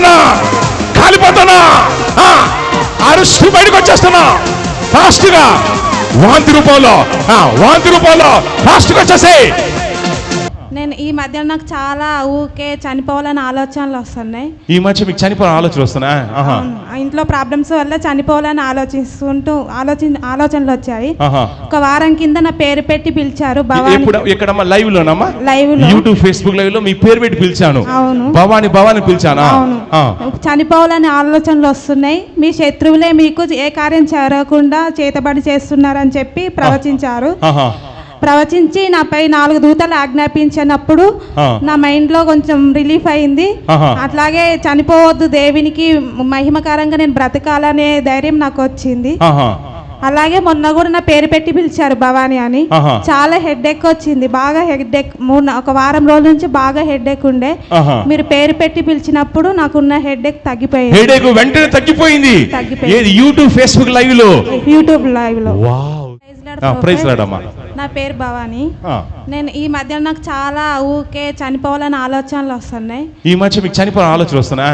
కాలిపోతున్నా, కాలిపోతున్నా, అరుస్తూ బయటకు వచ్చేస్తున్నా ఫాస్ట్ గా, వాంతి రూపంలో ఫాస్ట్ గా వచ్చేసేయ్. నేను ఈ మధ్య నాకు చాలా ఊకే చనిపోవాలని ఆలోచనలు వస్తున్నాయి. ఈ మధ్య మీకు చనిపోవాలని ఆలోచనలు వస్తున్నా? ఇంట్లో ప్రాబ్లమ్స్ వల్ల చనిపోవాలని ఆలోచనలు వచ్చాయి. ఒక వారం కింద నా పేరు పెట్టి పిలిచారు. ఎక్కడమ్మా? లైవ్ లోనమ్మా? లైవ్ లో, యూట్యూబ్ ఫేస్బుక్ లైవ్ లో మీ పేరు పెట్టి పిలిచాను. అవును, భవాని పిలిచాను. చనిపోవాలని ఆలోచనలు వస్తున్నాయి, మీ శత్రువులే మీకు ఏ కార్యం జరగకుండా చేతబడి చేస్తున్నారని చెప్పి ప్రవచించారు. ప్రవచించి నాపై 4 దూతలు ఆజ్ఞాపించినప్పుడు నా మైండ్ లో కొంచెం రిలీఫ్ అయింది. అట్లాగే చనిపోవద్దు, దేవునికి మహిమకరంగా నేను బ్రతకాలనే ధైర్యం నాకు వచ్చింది. అలాగే మొన్న కూడా నా పేరు పెట్టి పిలిచారు భవాని అని. చాలా హెడ్ఏక్ వచ్చింది, బాగా హెడ్ఏక్. ఒక వారం రోజుల నుంచి బాగా హెడ్ఏక్ ఉండే. మీరు పేరు పెట్టి పిలిచినప్పుడు నాకున్న హెడ్ఏక్ తగ్గిపోయింది. హెడ్ఏక్ వెంటనే తగ్గిపోయింది. యూట్యూబ్ ఫేస్బుక్ లైవ్ లో, యూట్యూబ్ లైవ్ లో. Praise lord. నా పేరు భవాని. నేను ఈ మధ్య నాకు చాలా ఊకే చనిపోవాలని ఆలోచనలు వస్తున్నాయి. ఈ మధ్య మీకు చనిపోవాలని ఆలోచనలు వస్తున్నా?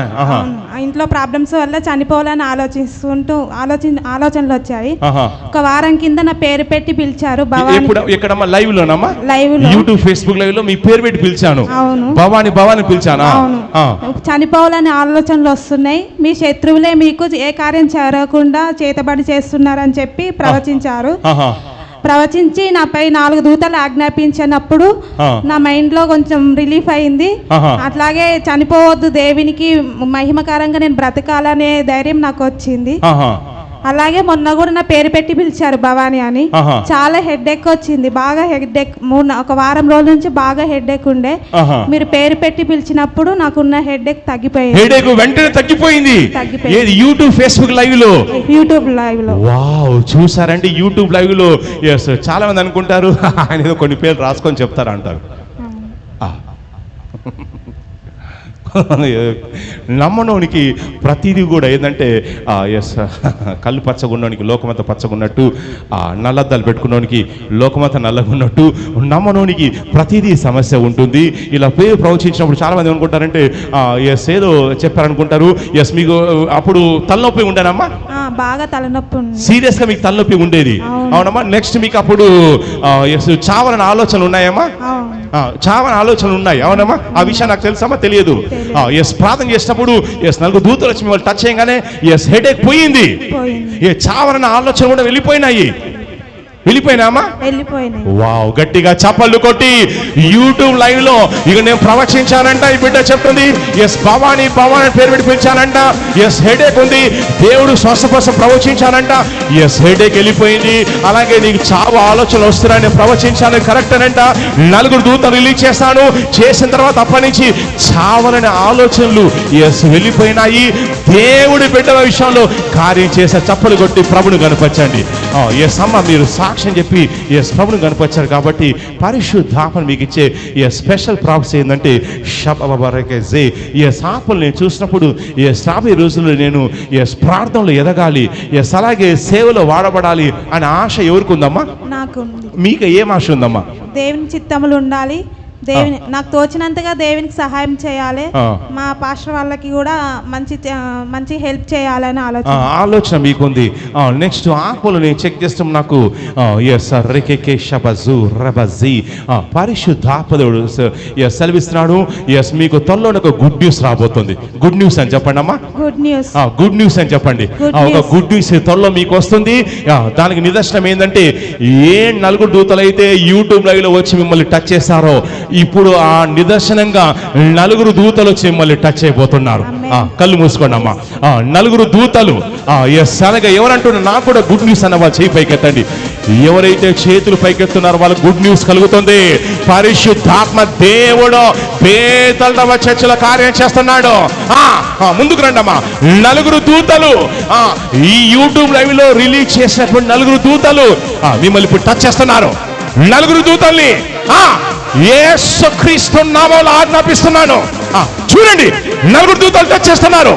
ఇంట్లో ప్రాబ్లమ్స్ వల్ల చనిపోవాలని ఆలోచనలు వచ్చాయి. ఒక వారం కింద నా పేరు పెట్టి పిలిచారు. ఎక్కడమ్మా? లైవ్ లోనమ్మా? లైవ్ లో, యూట్యూబ్ ఫేస్బుక్ లైవ్ లో మీ పేరు పెట్టి పిలిచాను. అవును, భవాని పిలిచాను. చనిపోవాలని ఆలోచనలు వస్తున్నాయి, మీ శత్రువులే మీకు ఏ కార్యం జరగకుండా చేతబడి చేస్తున్నారని చెప్పి ప్రవచించారు. ప్రవచించి నాపై 4 దూతలు ఆజ్ఞాపించినప్పుడు నా మైండ్ లో కొంచెం రిలీఫ్ అయింది. అట్లాగే చనిపోవద్దు, దేవునికి మహిమకరంగా నేను బ్రతకాలనే ధైర్యం నాకు వచ్చింది. అలాగే మొన్న కూడా నా పేరు పెట్టి పిలిచారు భవాని అని. చాలా హెడ్ఏక్ వచ్చింది, బాగా హెడ్ఏక్. ఒక వారం రోజుల నుంచి బాగా హెడ్ఏక్ ఉండే. మీరు పేరు పెట్టి పిలిచినప్పుడు నాకున్న హెడ్ఏక్ తగ్గిపోయింది. హెడ్ఏక్ వెంటనే తగ్గిపోయింది. యూట్యూబ్ ఫేస్బుక్ లైవ్ లో, యూట్యూబ్ లైవ్ లో. వావ్, చూసారంటే యూట్యూబ్ లైవ్ లో. చాలా మంది అనుకుంటారు ఆయన ఏదో కొన్ని పేర్లు రాసుకొని చెప్తారు అంటారు. నమ్మనోనికి ప్రతిదీ కూడా ఏంటంటే కళ్ళు పచ్చగున్నోనికి లోకమంతా పచ్చగున్నట్టు, నల్లద్దాలు పెట్టుకున్నోనికి లోకమంతా నల్లగున్నట్టు, నమ్మనోనికి ప్రతిదీ సమస్య ఉంటుంది. ఇలా పేరు ప్రవచించినప్పుడు చాలా మంది అనుకుంటారంటే ఏదో చెప్పారనుకుంటారు. మీకు అప్పుడు తలనొప్పి ఉండేనమ్మా? బాగా తలనొప్పి, సీరియస్ గా మీకు తలనొప్పి ఉండేది, అవునమ్మా? నెక్స్ట్ మీకు అప్పుడు చావాలని ఆలోచనలు ఉన్నాయమ్మా? చావని ఆలోచనలు ఉన్నాయి, అవునమ్మా? ఆ విషయం నాకు తెలుసమ్మా? తెలియదు. ప్రార్థన చేసినప్పుడు 4 దూతలు వచ్చి మిమ్మల్ని టచ్ చేయగానే హెడేక్ పోయింది. చావని ఆలోచన కూడా వెళ్ళిపోయినాయి. వెళ్ళిపోయినామా? వావ్, గట్టిగా చప్పళ్ళు కొట్టి యూట్యూబ్ లైవ్ లో ఇక నేను ప్రవచించానంట. ఈ బిడ్డ చెప్తుంది భవాని పేరు పెట్టి పిలిచానంట. హెడేక్ ఉంది, దేవుడు స్వస్థపరచ ప్రవచించానంట. హెడేక్ వెళ్ళిపోయింది. అలాగే నీకు చావు ఆలోచనలు వస్తున్నాయని ప్రవచించాను, కరెక్ట్ అనంట. 4 దూతలు రిలీజ్ చేస్తాను. చేసిన తర్వాత అప్పటి నుంచి చావలని ఆలోచనలు వెళ్ళిపోయినాయి. దేవుడి బిడ్డల విషయంలో కార్యం చేసే చప్పలు కొట్టి ప్రభుని కనపరచండి. అమ్మ, మీరు సాక్ష్యం చెప్పి ప్రభుని కనపరిచారు కాబట్టి పరిశుద్ధాత్మ మీకు ఇచ్చే స్పెషల్ ప్రాఫెసీ ఏంటంటే ఆత్మలు నేను చూసినప్పుడు రాబోయే రోజుల్లో నేను ప్రార్థనలో ఎదగాలి, అలాగే సేవలో వాడబడాలి అనే ఆశ ఎవరికి ఉందమ్మా? నాకు. మీకు ఏం ఆశ ఉందమ్మా? దేవుని చిత్తములు ఉండాలి, దేవుని నాకు తోచినంతగా దేవునికి సహాయం చేయాలి, మా పాస్టర్ వాళ్ళకి కూడా మంచి హెల్ప్ చేయాలని ఆలోచన మీకుంది. నెక్స్ట్ ఆత్మలు నేను చెక్ చేస్తాం. నాకు పరిశుద్ధాత్ముడు సెలవిస్తున్నాడు. మీకు త్వరలో ఒక గుడ్ న్యూస్ రాబోతుంది. గుడ్ న్యూస్ అని చెప్పండి అమ్మా. గుడ్ న్యూస్ అని చెప్పండి. ఒక గుడ్ న్యూస్ త్వరలో మీకు వస్తుంది. దానికి నిదర్శనం ఏంటంటే 4 దూతలు అయితే యూట్యూబ్ లైవ్ లో వచ్చి మిమ్మల్ని టచ్ చేశారో, ఇప్పుడు ఆ నిదర్శనంగా 4 దూతలు వచ్చి మిమ్మల్ని టచ్ అయిపోతున్నారు. కళ్ళు మూసుకోండి అమ్మా. 4 దూతలు అనగా ఎవరంటున్నారు? నాకు కూడా గుడ్ న్యూస్ అన్న వాళ్ళు చేయి పైకెత్తండి. ఎవరైతే చేతులు పైకెత్తున్నారో వాళ్ళకి గుడ్ న్యూస్ కలుగుతుంది. పరిశుద్ధాత్మ దేవుడు పేదల చర్చలో కార్యం చేస్తున్నాడు. ముందుకు రండి అమ్మా. 4 దూతలు ఈ యూట్యూబ్ లైవ్ లో రిలీజ్ చేసినటువంటి 4 దూతలు మిమ్మల్ని ఇప్పుడు టచ్ చేస్తున్నారు. 4 దూతల్ని యేసుక్రీస్తు నామములో ఆజ్ఞాపిస్తున్నాను. చూడండి, 4 దూతలు టచ్ చేస్తున్నారు.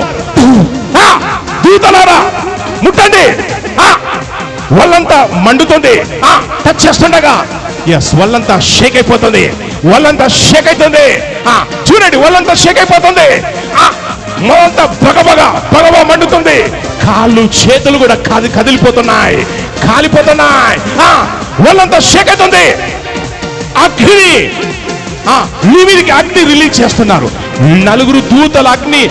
దూతలారా ముట్టండి. వాళ్ళంతా మండుతుంది. టచ్ చేస్తుండగా వాళ్ళంతా షేక్ అయిపోతుంది. వాళ్ళంతా షేక్ అవుతుంది. చూడండి, వాళ్ళంతా షేక్ అయిపోతుంది. మొత్తం బగబగ మండుతుంది. కాళ్ళు చేతులు కూడా కదిలిపోతున్నాయి, కాలిపోతున్నాయి. వాళ్ళంతా షేక్ అవుతుంది. అగ్ని మీదికి అగ్ని రిలీజ్ చేస్తున్నారు. 4 దూతల అగ్ని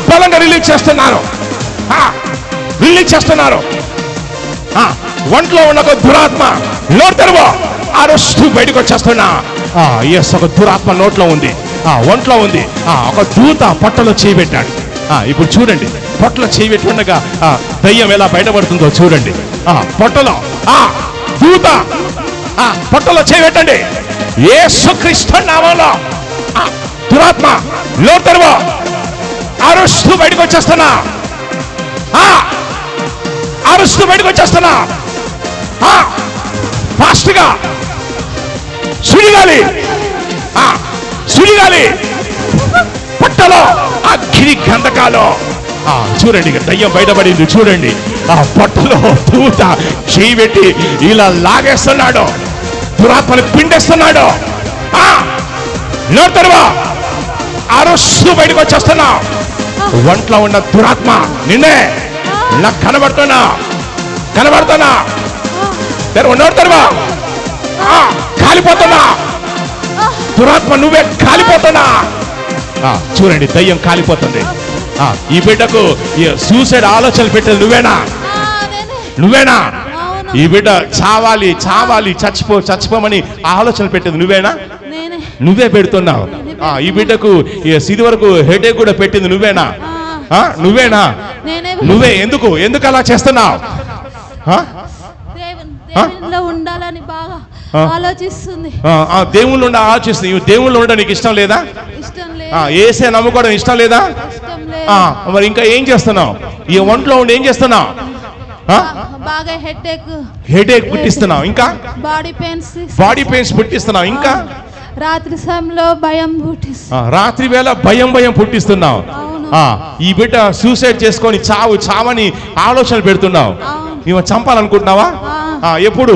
బలంగా రిలీజ్ చేస్తున్నారు. ఒంట్లో ఉన్న ఒక దురాత్మ నోరు తెరువు అరుస్తూ బయటకు వచ్చేస్తున్నా. ఎస్, ఒక దురాత్మ నోట్లో ఉంది, ఒంట్లో ఉంది. ఒక దూత పొట్టలో చేయబెట్టాడు. ఇప్పుడు చూడండి, పొట్టలో చేయబెట్టి ఉండగా దయ్యం ఎలా బయటపడుతుందో చూడండి. పొట్టలో దూత పొట్టలో చేయబెట్టండి. యేసుక్రీస్తు నామములో దురాత్మ నోరు తెరువు అరుస్తూ బయటకు వచ్చేస్తున్నా. అరుస్తూ బయటకు వచ్చేస్తున్నా. ఫాస్ట్ గా సుడిగాలి పొట్టలో అగ్ని గంధకాలు. చూడండి, ఇక దయ్యం బయటపడింది. చూడండి, పొట్టలో దూత చేయి పెట్టి ఇలా లాగేస్తున్నాడు, దురాత్మని పిండేస్తున్నాడు. నోరు తెరువు అరుస్తూ బయటకు వచ్చేస్తున్నా. ఒంట్లో ఉన్న దురాత్మ నిన్నే నాకు కనబడుతున్నా. నోరు తెరువు. కాలిపోతున్నా దురాత్మ, నువ్వే కాలిపోతున్నా. చూడండి, దయ్యం కాలిపోతుంది. ఈ బిడ్డకు సూసైడ్ ఆలోచనలు పెట్టేది నువ్వేనా? ఈ బిడ్డ చావాలి చచ్చిపోమని ఆలోచనలు పెట్టేది నువ్వే పెడుతున్నావు. ఈ బిడ్డకు ఇది వరకు హెడేక్ కూడా పెట్టింది నువ్వేనా? నువ్వే. ఎందుకు అలా చేస్తున్నావు? ఉండాలని బాగా ఆలోచిస్తుంది. దేవుళ్ళు ఆలోచిస్తుంది. దేవుళ్ళు ఉండడం నీకు ఇష్టం లేదా? ఏసే నమ్ముకోవడం ఇష్టం లేదా? మరి ఇంకా ఏం చేస్తున్నావు? ఈ ఒంట్లో ఉండి ఏం చేస్తున్నావు? బాగా హెడేక్ పుట్టిస్తున్నావు. ఇంకా బాడీ పెయిన్స్ పుట్టిస్తున్నావు. ఇంకా రాత్రి సమయంలో భయం రాత్రి వేళ భయం పుట్టిస్తున్నావు. ఈ బిడ్డ సూసైడ్ చేసుకొని చావని ఆలోచనలు పెడుతున్నావు. నువ్వు చంపాలనుకుంటున్నావా? ఎప్పుడు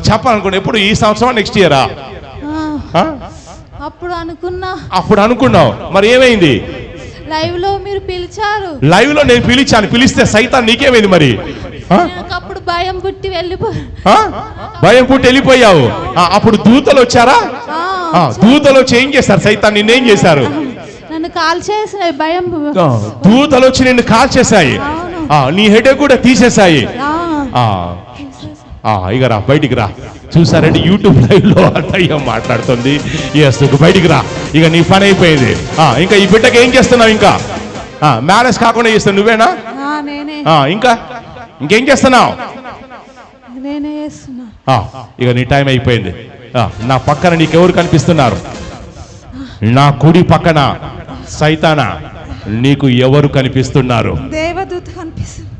చెప్పాలనుకున్నా? ఎప్పుడు? ఈ సంవత్సరం, నెక్స్ట్ ఇయరా? అప్పుడు అనుకున్నావు. మరి ఏమైంది? లైవ్ లో మీరు పిలిచారు. లైవ్ లో నేను పిలిస్తే సైతాన్ నీకేమైంది? మరి అప్పుడు భయం పుట్టి వెళ్ళిపోయావు. అప్పుడు దూతలు వచ్చారా? దూతలు వచ్చి ఏం చేశారు? సైతాన్ నిన్నేం చేశారు? నన్ను కాల్ చేసాయి. భయం దూతలు వచ్చి నిన్ను కాల్ చేశాయి. నీ హెడేక్ కూడా తీసేశాయి. ఇక రా, బయటికి రా. చూసారండి, యూట్యూబ్ లైవ్ లో దయ్యం మాట్లాడుతుంది. బయటికి రా, ఇక నీ పని అయిపోయింది. ఇంకా ఈ బిడ్డకి ఏం చేస్తున్నావు? ఇంకా మ్యారేజ్ కాకుండా చేస్తావు నువ్వేనా? ఇంకేం చేస్తున్నావు? ఇక నీ టైం అయిపోయింది. నా పక్కన నీకెవరు కనిపిస్తున్నారు? నా కుడి పక్కన సైతానా, నీకు ఎవరు కనిపిస్తున్నారు?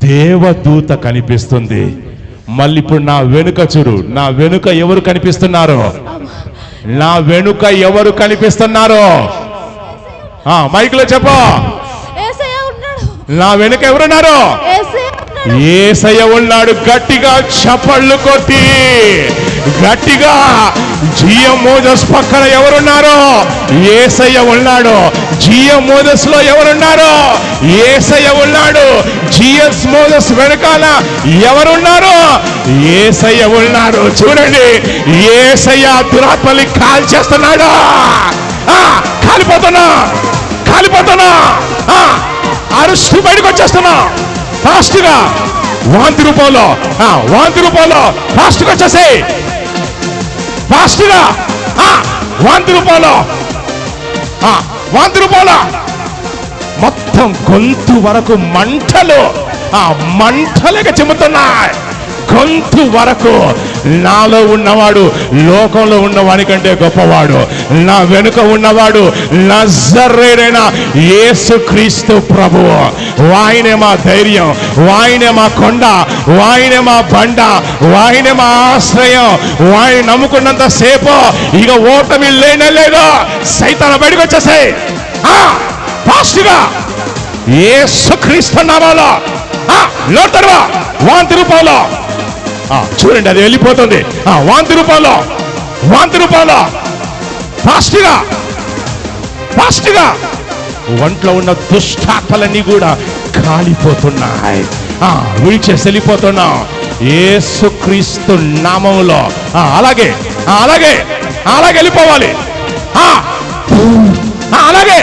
దేవదూత కనిపిస్తుంది. మళ్ళీ ఇప్పుడు నా వెనుక చూడు. నా వెనుక ఎవరు కనిపిస్తున్నారు? మైక్ లో చెప్పు. నా వెనుక ఎవరున్నారు? యేసయ్య ఉన్నాడు. గట్టిగా చప్పళ్ళు కొట్టి గట్టిగా. జిఎం మోజస్ పక్కన ఎవరున్నారు? యేసయ్య ఉన్నాడు. జిఎం మోజస్ లో ఎవరున్నారు? యేసయ్య ఉన్నాడు. జిఎస్ మోజస్ వెనకాల ఎవరున్నారు? యేసయ్య ఉన్నాడు. చూడండి, యేసయ్య దురాత్మల్ని కాల్ చేస్తున్నాడు. కాలిపోతున్నా అరుస్తూ బయటకు వచ్చేస్తున్నా. ఫాస్ట్ గా వాంతి రూపంలో ఫాస్ట్ గా వచ్చేసాయి. ఫాస్ట్ గా వాంతి రూపంలో మొత్తం గొంతు వరకు మంటలుగా చెబుతున్నాయి. గొంతు వరకు. నాలో ఉన్నవాడు లోకంలో ఉన్నవాడి కంటే గొప్పవాడు. నా వెనుక ఉన్నవాడు నజరేయుడైన యేసుక్రీస్తు ప్రభువు. వాయనే మా ధైర్యం, వాయనే మా కొండ, వాయనే మా బండ, వాయనే మా ఆశ్రయం. వాయన నమ్ముకున్నంత సేపు ఇక ఓటమి లేదో. సైతాను బయటకు వచ్చేసాయి. ఫాస్ట్ గా యేసుక్రీస్తు నామములో లోతరువా వాంతి రూపంలో. చూడండి, అది వెళ్ళిపోతుంది. వాంతి రూపంలో ఫాస్ట్ గా ఫాస్ట్ గా ఒంట్లో ఉన్న దుష్టాత్మలన్నీ కూడా కాలిపోతున్నాయి. విడిచేసి వెళ్ళిపోతున్నాం యేసుక్రీస్తు నామములో. అలాగే అలాగే అలాగే వెళ్ళిపోవాలి. అలాగే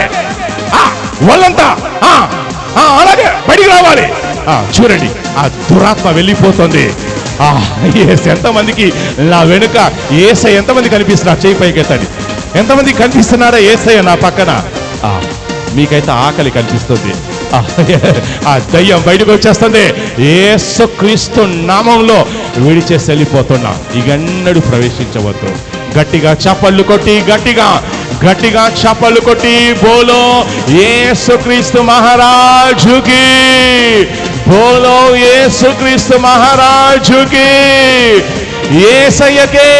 వాళ్ళంతా అలాగే బయటికి రావాలి. చూడండి, ఆ దురాత్మ వెళ్ళిపోతుంది. ఎంతమందికి నా వెనుక యేసయ్య ఎంతమంది కనిపిస్తున్నారు? చేయి పైకెత్తండి. ఎంతమంది కనిపిస్తున్నారా యేసయ్య నా పక్కన? మీకైతే ఆకలి కనిపిస్తుంది. ఆ దయ్యం బయటకు వచ్చేస్తుంది. యేసుక్రీస్తు నామంలో విడిచేసి వెళ్ళిపోతున్నా. ఇగన్నడు ప్రవేశించవద్దు. గట్టిగా చప్పళ్ళు కొట్టి, గట్టిగా చప్పళ్ళు కొట్టి బోలో యేసుక్రీస్తు మహారాజుకి, బోలో యేసుక్రీస్తు మహారాజుకి, యేసయ్యకే.